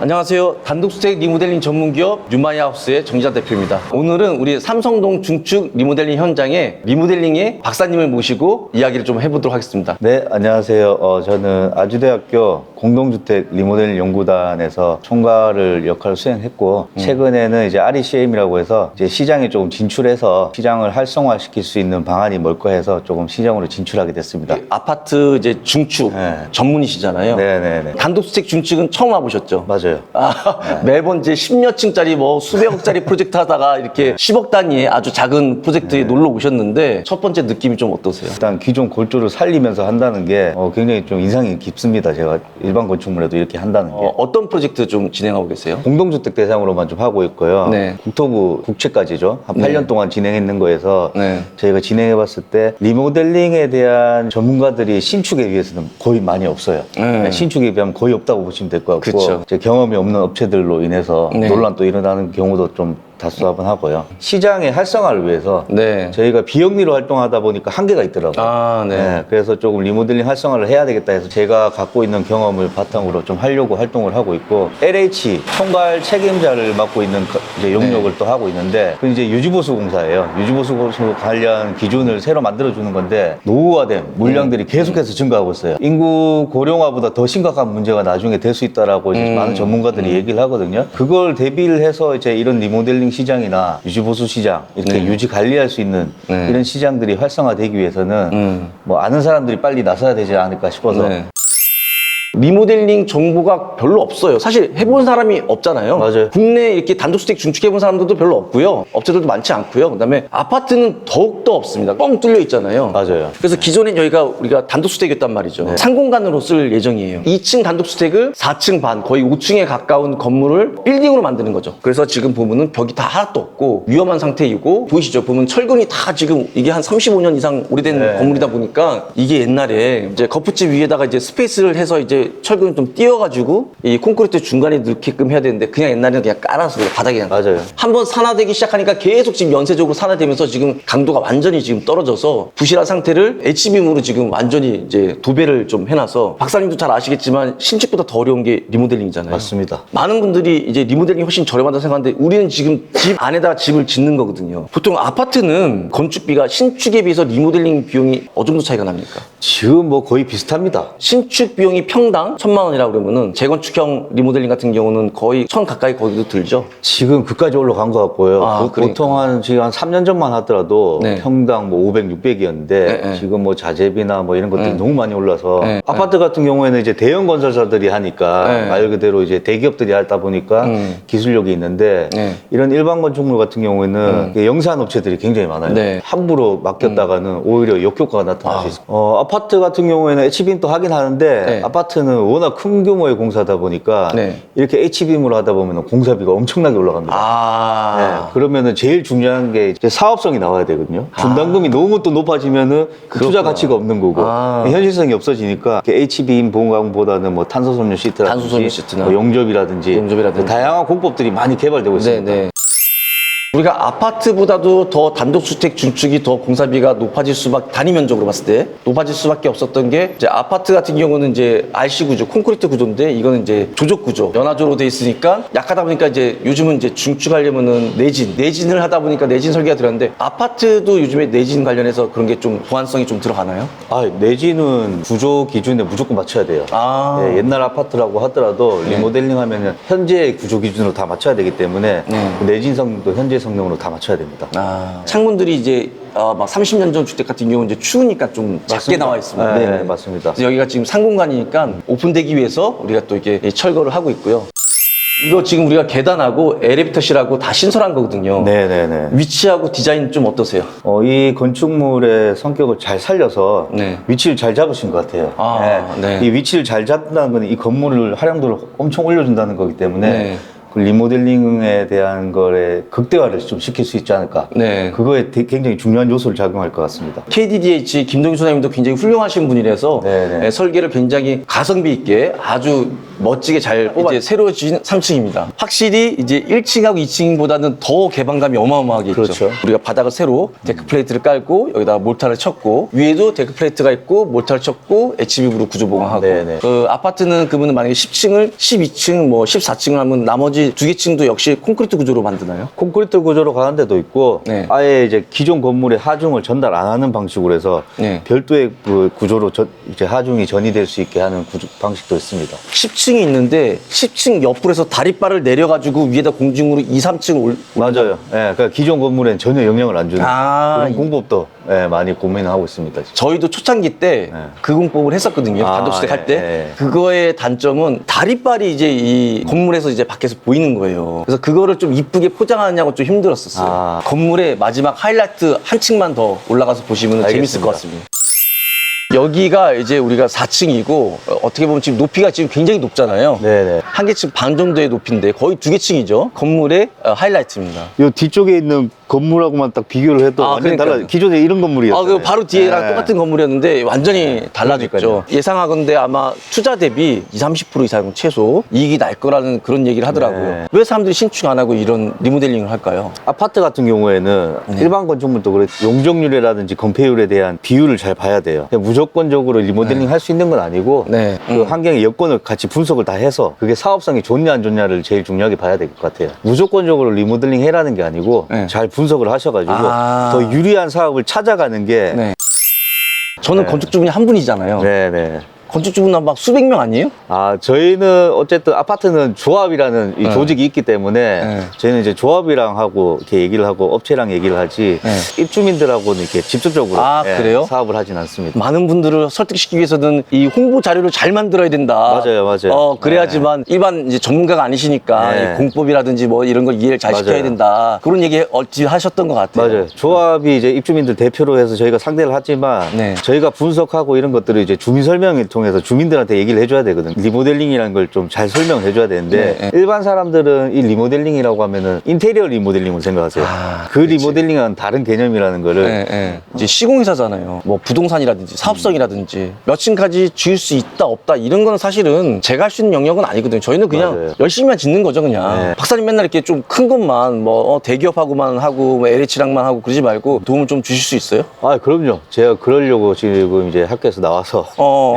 안녕하세요. 단독주택 리모델링 전문기업 뉴마이하우스의 정지환 대표입니다. 오늘은 우리 삼성동 중축 리모델링 현장에 리모델링의 박사님을 모시고 이야기를 좀 해보도록 하겠습니다. 네, 안녕하세요. 저는 아주대학교 공동주택 리모델링 연구단에서 총괄을 역할을 수행했고, 최근에는 이제 RECM이라고 해서 이제 시장에 조금 진출해서 시장을 활성화시킬 수 있는 방안이 뭘까 해서 조금 시장으로 진출하게 됐습니다. 아파트 이제 중축 네. 전문이시잖아요. 네네네. 단독주택 중축은 처음 와보셨죠? 맞아요. 매번 이제 10몇 층짜리 뭐 수백억짜리 프로젝트 하다가 이렇게 10억 단위의 아주 작은 프로젝트에 놀러 오셨는데 첫 번째 느낌이 좀 어떠세요? 일단 기존 골조를 살리면서 한다는 게 굉장히 좀 인상이 깊습니다. 제가 일반 건축물에도 이렇게 한다는 게. 어떤 프로젝트 좀 진행하고 계세요? 공동주택 대상으로만 좀 하고 있고요. 네. 국토부 국채까지죠. 한 8년 네. 동안 진행했는 거에서 네. 저희가 진행해봤을 때 리모델링에 대한 전문가들이 신축에 비해서는 거의 많이 없어요. 네. 신축에 비하면 거의 없다고 보시면 될 것 같고, 그쵸. 이제 경험이 없는 업체들로 인해서 네. 논란도 일어나는 경우도 좀 다수화분하고요. 시장의 활성화를 위해서 네. 저희가 비영리로 활동하다 보니까 한계가 있더라고요. 네. 그래서 조금 리모델링 활성화를 해야 되겠다 해서 제가 갖고 있는 경험을 바탕으로 좀 하려고 활동을 하고 있고, LH 총괄 책임자를 맡고 있는 이제 용역을 또 하고 있는데, 그 이제 유지보수공사예요. 유지보수 관련 기준을 새로 만들어주는 건데, 노후화된 물량들이 계속해서 증가하고 있어요. 인구 고령화보다 더 심각한 문제가 나중에 될 수 있다라고 이제 많은 전문가들이 얘기를 하거든요. 그걸 대비를 해서 이제 이런 리모델링 시장이나 유지보수 시장 이렇게 유지 관리할 수 있는 이런 시장들이 활성화되기 위해서는 뭐 아는 사람들이 빨리 나서야 되지 않을까 싶어서. 네. 리모델링 정보가 별로 없어요. 사실 해본 사람이 없잖아요. 맞아요. 국내에 이렇게 단독주택 중축해본 사람들도 별로 없고요. 업체들도 많지 않고요. 그다음에 아파트는 더욱더 없습니다. 뻥 뚫려 있잖아요. 맞아요. 그래서 기존엔 우리가 단독주택이었단 말이죠. 상공간으로 쓸 예정이에요. 2층 단독주택을 4층 반, 거의 5층에 가까운 건물을 빌딩으로 만드는 거죠. 그래서 지금 보면은 벽이 다 하나도 없고 위험한 상태이고, 보이시죠? 보면 철근이 다 지금 이게 한 35년 이상 오래된 건물이다 보니까, 이게 옛날에 이제 거푸집 위에다가 이제 스페이스를 해서 이제 철근을 좀 띄워가지고 이 콘크리트 중간에 넣게끔 해야 되는데, 그냥 옛날에는 그냥 깔아서 그냥 바닥에 그냥. 맞아요. 한번 산화되기 시작하니까 계속 지금 연쇄적으로 산화되면서 지금 강도가 완전히 지금 떨어져서 부실한 상태를 H빔으로 지금 완전히 이제 도배를 좀 해놔서, 박사님도 잘 아시겠지만 신축보다 더 어려운 게 리모델링이잖아요. 맞습니다. 많은 분들이 이제 리모델링이 훨씬 저렴하다고 생각하는데, 우리는 지금 집 안에다가 집을 짓는 거거든요. 보통 아파트는 건축비가 신축에 비해서 리모델링 비용이 어느 정도 차이가 납니까? 지금 뭐 거의 비슷합니다. 신축 비용이 평당 1,000만 원이라고 그러면은 재건축형 리모델링 같은 경우는 거의 1,000 가까이 거기도 들죠. 지금 그까지 올라간 것 같고요. 그러니까. 보통 지금 한 3년 전만 하더라도 네. 평당 뭐 500, 600이었는데 네. 지금 뭐 자재비나 뭐 이런 것들이 너무 많이 올라서, 네. 아파트 같은 경우에는 이제 대형 건설사들이 하니까 네. 말 그대로 이제 대기업들이 하다 보니까 기술력이 있는데, 네. 이런 일반 건축물 같은 경우에는 영세한 업체들이 굉장히 많아요. 네. 함부로 맡겼다가는 오히려 역효과가 나타날 수 있어요. 아파트 같은 경우에는 H빔도 하긴 하는데, 네. 아파트는 워낙 큰 규모의 공사다 보니까 네. 이렇게 H빔으로 하다 보면 공사비가 엄청나게 올라갑니다. 네, 그러면은 제일 중요한 게 이제 사업성이 나와야 되거든요. 분담금이 너무 또 높아지면은 그 투자 가치가 없는 거고, 현실성이 없어지니까 H빔 보강보다는 뭐 탄소섬유 탄소섬유 시트라든지 시트나 뭐 용접이라든지 다양한 공법들이 많이 개발되고 있습니다. 네. 우리가 아파트보다도 더 단독주택 중축이 더 공사비가 높아질 수밖에, 단위 면적으로 봤을 때 높아질 수밖에 없었던 게, 이제 아파트 같은 경우는 이제 RC 구조, 콘크리트 구조인데, 이거는 이제 조적 구조, 연화조로 돼 있으니까 약하다 보니까, 이제 요즘은 이제 중축하려면은 내진을 하다 보니까 내진 설계가 들어갔는데, 아파트도 요즘에 내진 관련해서 그런 게 좀 보완성이 좀 들어가나요? 내지는 구조 기준에 무조건 맞춰야 돼요. 네, 옛날 아파트라고 하더라도 리모델링 하면은 현재의 구조 기준으로 다 맞춰야 되기 때문에 그 내진 성능도 현재 성능으로 다 맞춰야 됩니다. 창문들이 이제 막 30년 전 주택 같은 경우는 이제 추우니까 좀 작게 맞습니다. 나와 있습니다. 네, 맞습니다. 그래서 여기가 지금 상공간이니까 오픈되기 위해서 우리가 또 이렇게 철거를 하고 있고요. 이거 지금 우리가 계단하고 엘리베이터실하고 다 신설한 거거든요. 네네네. 위치하고 디자인 좀 어떠세요? 이 건축물의 성격을 잘 살려서 네. 위치를 잘 잡으신 것 같아요. 네. 이 위치를 잘 잡는다는 건 이 건물을 활용도를 엄청 올려준다는 거기 때문에 네. 리모델링에 대한 거에 극대화를 좀 시킬 수 있지 않을까. 네. 그거에 굉장히 중요한 요소를 작용할 것 같습니다. KDDH 김동규 소장님도 굉장히 훌륭하신 분이라서 네네. 네, 설계를 굉장히 가성비 있게 아주 멋지게 잘 이제 새로 지은 3층입니다. 확실히 이제 1층하고 2층보다는 더 개방감이 어마어마하게 있죠. 그렇죠. 우리가 바닥을 새로 데크 플레이트를 깔고 여기다가 몰타를 쳤고 위에도 데크 플레이트가 있고 몰타를 쳤고 HB으로 구조 보강하고 네네. 그 아파트는 그분은 만약에 10층을 12층 뭐 14층을 하면 나머지 2개 층도 역시 콘크리트 구조로 만드나요? 콘크리트 구조로 가는 데도 있고 네. 아예 이제 기존 건물에 하중을 전달 안 하는 방식으로 해서 네. 별도의 그 구조로 이제 하중이 전이될 수 있게 하는 방식도 있습니다. 10층이 있는데 10층 옆으로 해서 다리바를 내려가지고 위에다 공중으로 2, 3층 맞아요. 예, 그러니까 기존 건물엔 전혀 영향을 안 주는 그런 이- 공법도 예, 많이 고민하고 있습니다. 지금. 저희도 초창기 때 그 공법을 했었거든요. 아, 단독주택 할 때. 예. 그거의 단점은 다리발이 이제 이 건물에서 이제 밖에서 보이는 거예요. 그래서 그거를 좀 이쁘게 포장하냐고 좀 힘들었었어요. 아. 건물의 마지막 하이라이트 한 층만 더 올라가서 보시면 재밌을 알겠습니다. 것 같습니다. 여기가 이제 우리가 4층이고 어떻게 보면 지금 높이가 지금 굉장히 높잖아요. 네네. 한 개 층 반 정도의 높이인데 거의 2개 층이죠. 건물의 하이라이트입니다. 요 뒤쪽에 있는 건물하고만 딱 비교를 해도 아, 완전 그러니까요. 달라. 기존에 이런 건물이었어요. 그 바로 뒤에랑 네. 똑같은 건물이었는데 완전히 달라졌죠. 그러니까요. 예상하건대 아마 투자 대비 20-30% 이상 최소 이익이 날 거라는 그런 얘기를 하더라고요. 네. 왜 사람들이 신축 안 하고 이런 리모델링을 할까요? 아파트 같은 경우에는 네. 일반 건축물도 그래 용적률이라든지 건폐율에 대한 비율을 잘 봐야 돼요. 그냥 무조건적으로 리모델링 할 수 있는 건 아니고 네. 그 환경의 여건을 같이 분석을 다 해서 그게 사업성이 좋냐 안 좋냐를 제일 중요하게 봐야 될 것 같아요. 무조건적으로 리모델링 해라는 게 아니고 네. 잘 분석을 하셔가지고 아. 더 유리한 사업을 찾아가는 게 네. 저는 네. 건축주분이 한 분이잖아요. 네네. 건축주분은 막 수백 명 아니에요? 아, 저희는 어쨌든 아파트는 조합이라는 이 네. 조직이 있기 때문에 네. 저희는 이제 조합이랑 하고 이렇게 얘기를 하고 업체랑 얘기를 하지 네. 입주민들하고는 이렇게 직접적으로 아, 그래요? 사업을 하진 않습니다. 많은 분들을 설득시키기 위해서는 이 홍보 자료를 잘 만들어야 된다. 맞아요. 그래야지만 일반 이제 전문가가 아니시니까 네. 이 공법이라든지 뭐 이런 걸 이해를 잘 시켜야 맞아요. 된다. 그런 얘기 얼지 하셨던 것 같아요. 맞아요. 조합이 이제 입주민들 대표로 해서 저희가 상대를 하지만 네. 저희가 분석하고 이런 것들을 이제 주민 설명을 통해서 주민들한테 얘기를 해줘야 되거든요. 리모델링이라는 걸 좀 잘 설명을 해줘야 되는데 네. 일반 사람들은 이 리모델링이라고 하면은 인테리어 리모델링을 생각하세요. 아, 그 리모델링은 다른 개념이라는 거를 네, 네. 이제 시공회사잖아요. 뭐 부동산이라든지 사업성이라든지 몇 층까지 지을 수 있다 없다 이런 거는 사실은 제가 할 수 있는 영역은 아니거든요. 저희는 그냥 맞아요. 열심히만 짓는 거죠, 그냥. 네. 박사님 맨날 이렇게 좀 큰 것만 뭐 대기업하고만 하고 뭐 LH랑만 하고 그러지 말고 도움을 좀 주실 수 있어요? 아, 그럼요. 제가 그러려고 지금 이제 학교에서 나와서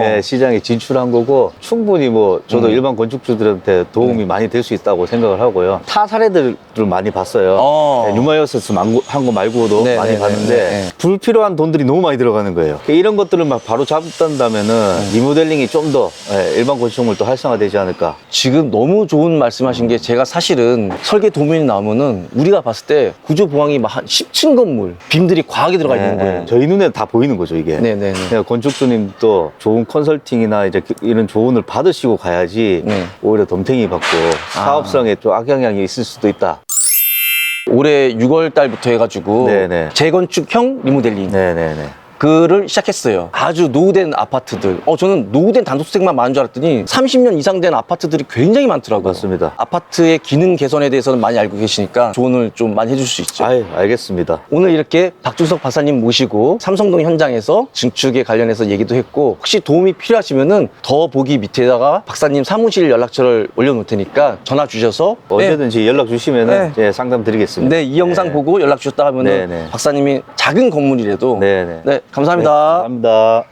예, 시장에 진출한 거고 충분히 뭐 저도 일반 건축주들한테 도움이 많이 될 수 있다고 생각을 하고요. 타 사례들을 많이 봤어요. 예, 뉴마이어스 한 거 말고도 네, 많이 네, 봤는데 네, 네. 불필요한 돈들이 너무 많이 들어가는 거예요. 이런 것들을 막 바로 잡는다면은 리모델링이 좀 더 일반 건축물도 활성화되지 않을까. 지금 너무 좋은 말씀하신 게 제가 사실은 설계 도면이 나오면은 우리가 봤을 때 구조 보강이 막 한 10층 건물 빔들이 과하게 들어가 있는 거예요. 저희 눈에 다 보이는 거죠, 이게. 네네네. 그러니까 건축주님도 좋은 컨설팅이나 이제 이런 조언을 받으시고 가야지 네. 오히려 덤탱이 받고 사업성에 좀 악영향이 있을 수도 있다. 올해 6월 달부터 해가지고 네네. 재건축형 리모델링 네네네. 그를 시작했어요. 아주 노후된 아파트들. 저는 노후된 단독주택만 많은 줄 알았더니 30년 이상 된 아파트들이 굉장히 많더라고요. 맞습니다. 아파트의 기능 개선에 대해서는 많이 알고 계시니까 조언을 좀 많이 해줄 수 있죠. 아유, 알겠습니다. 오늘 이렇게 박준석 박사님 모시고 삼성동 현장에서 증축에 관련해서 얘기도 했고 혹시 도움이 필요하시면은 더 보기 밑에다가 박사님 사무실 연락처를 올려놓을 테니까 전화 주셔서 언제든지 연락 주시면은 제가 상담 드리겠습니다. 네, 이 영상 네. 보고 연락 주셨다 하면은 네네. 박사님이 작은 건물이라도 네네. 네, 감사합니다. 감사합니다.